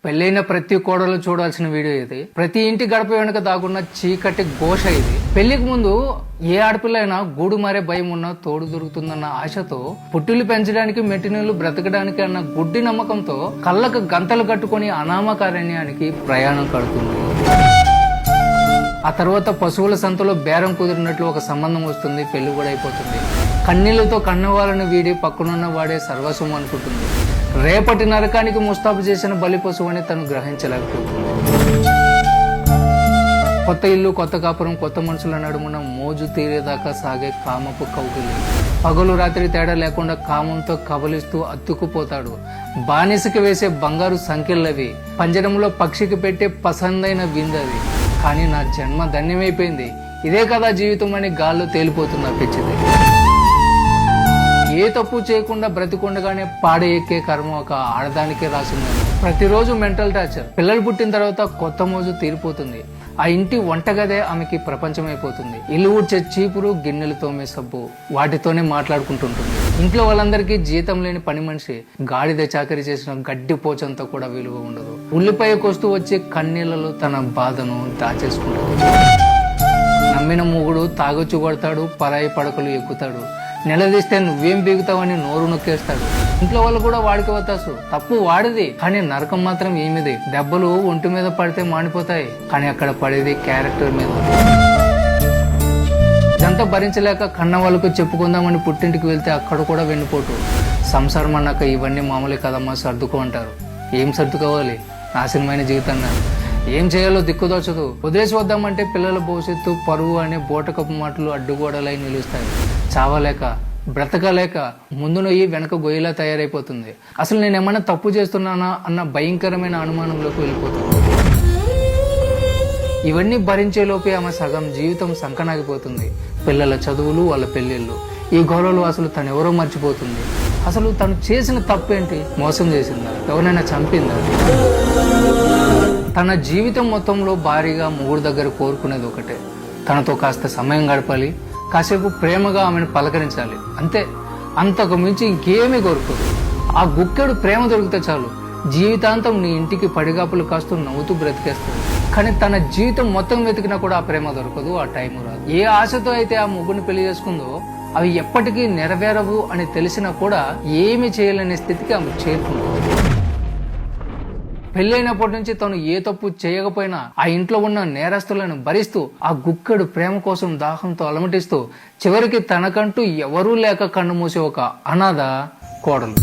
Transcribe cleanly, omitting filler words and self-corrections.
పెళ్ళైన ప్రతి కోడలు చూడాల్సిన వీడియో ఇది. ప్రతి ఇంటి గడప వెనుక దాగున్న చీకటి ఘోష ఇది. పెళ్లికి ముందు ఏ ఆడపిల్ల అయినా గూడు మారే భయం ఉన్నా తోడు దొరుకుతుందన్న ఆశతో పుట్టిల్లు పెంచడానికి మెట్టినీళ్లు బ్రతకడానికి అన్న గుడ్డి నమ్మకంతో కళ్ళకు గంతలు కట్టుకుని అనామకారణ్యానికి ప్రయాణం కడుతుంది. ఆ తర్వాత పశువుల సంతలో బేరం కుదిరినట్లు ఒక సంబంధం వస్తుంది, పెళ్లి కూడా అయిపోతుంది. కన్నీళ్లతో కన్నవాళ్ళని వీడి పక్కనున్న వాడే సర్వస్వం అనుకుంటుంది. రేపటి నరకానికి ముస్తాబు చేసిన బలి పశువు అని తను గ్రహించలేకపోతుంది. కొత్త ఇల్లు, కొత్త కాపురం, కొత్త మనుషుల నడుమున మోజు తీరేదాకా సాగే కామపు కౌగిలి. పగలు రాత్రి తేడా లేకుండా కామంతో కబలిస్తూ అత్తుకుపోతాడు. బానిసకి వేసే బంగారు సంఖ్యలవి, పంజరంలో పక్షికి పెట్టే పసందైన విందది. కానీ నా జన్మ ధన్యమైపోయింది, ఇదే కదా జీవితం అని గాల్లో తేలిపోతున్నా పిచ్చిది. ఏ తప్పు చేయకుండా బ్రతికుండగానే పాడ ఎక్కే కర్మ ఒక ఆడదానికే రాసింది. ప్రతిరోజు మెంటల్ టార్చర్. పిల్లలు పుట్టిన తర్వాత కొత్త మోజు తీరిపోతుంది. ఆ ఇంటి వంటగదే ఆమెకి ప్రపంచమైపోతుంది. ఇల్లు ఊడ్చే చీపురు, గిన్నెలు తోమే సబ్బు, వాటితోనే మాట్లాడుకుంటుంటుంది. ఇంట్లో వాళ్ళందరికీ జీతం లేని పని మనిషి, గాడిద చాకరీ చేసిన గడ్డి పోచంతో కూడా విలువ ఉండదు. ఉల్లిపాయ కోస్తూ వచ్చే కన్నీళ్లలో తన బాధను దాచేసుకుంటుంది. నమ్మిన మూగుడు తాగొచ్చు కొడతాడు, పరాయి పడకలు ఎక్కుతాడు. నిలదీస్తే నువ్వేం బీగుతావని నోరు నొక్కేస్తాడు. ఇంట్లో వాళ్ళు కూడా వాడికి వత్తాసు, తప్పు వాడిది, కానీ నరకం మాత్రం ఏమిది. దెబ్బలు ఒంటి మీద పడితే మానిపోతాయి, కానీ అక్కడ పడేది క్యారెక్టర్ మీద. ఇదంతా భరించలేక కన్న వాళ్ళకు చెప్పుకుందామని పుట్టింటికి వెళ్తే అక్కడ కూడా వెన్నుపోటు. సంసారం అన్నాక ఇవన్నీ మామూలే కదమ్మా, సర్దుకో అంటారు. ఏం సర్దుకోవాలి నాశనమైన జీవితాన్ని? ఏం చేయాలో దిక్కుదోచదు. వదిలేసి వద్దామంటే పిల్లల భవిష్యత్తు, పరువు అనే బోటకపు మాటలు అడ్డుగోడలై నిలుస్తాయి. చావలేక, బ్రతకలేక ముందు నొయ్యి వెనక గొయ్యిలా తయారైపోతుంది. అసలు నేనేమన్నా తప్పు చేస్తున్నానా అన్న భయంకరమైన అనుమానంలోకి వెళ్ళిపోతుంది. ఇవన్నీ భరించేలోపే ఆమె సగం జీవితం సంకనాగిపోతుంది. పిల్లల చదువులు, వాళ్ళ పెళ్లిళ్ళు, ఈ గొడవలు అసలు తను ఎవరో మర్చిపోతుంది. అసలు తను చేసిన తప్పేంటి? మోసం చేసిందా? ఎవరైనా చంపిందా? తన జీవితం మొత్తంలో భారీగా మొగుడు దగ్గర కోరుకునేది ఒకటే, తనతో కాస్త సమయం గడపాలి, కాసేపు ప్రేమగా ఆమెను పలకరించాలి, అంతే. అంతకు మించి ఇంకేమీ కోరుకోదు. ఆ గుక్కెడు ప్రేమ దొరికితే చాలు, జీవితాంతం నీ ఇంటికి పడిగాపులు కాస్తూ నవ్వుతూ బ్రతికేస్తుంది. కానీ తన జీవితం మొత్తం వెతికినా కూడా ఆ ప్రేమ దొరకదు, ఆ టైం రాదు. ఏ ఆశతో అయితే ఆ ముగ్గురిని పెళ్లి చేసుకుందో అవి ఎప్పటికీ నెరవేరవు అని తెలిసినా కూడా ఏమీ చేయలేని స్థితికి ఆమె చేరుకుంటుంది. పెళ్ళైనప్పటి నుంచి తను ఏ తప్పు చేయకపోయినా ఆ ఇంట్లో ఉన్న నేరస్తులను భరిస్తూ, ఆ గుక్కడు ప్రేమ కోసం దాహంతో అలమటిస్తూ, చివరికి తనకంటూ ఎవరూ లేక కన్ను మూసే ఒక అనాథ కోడలు.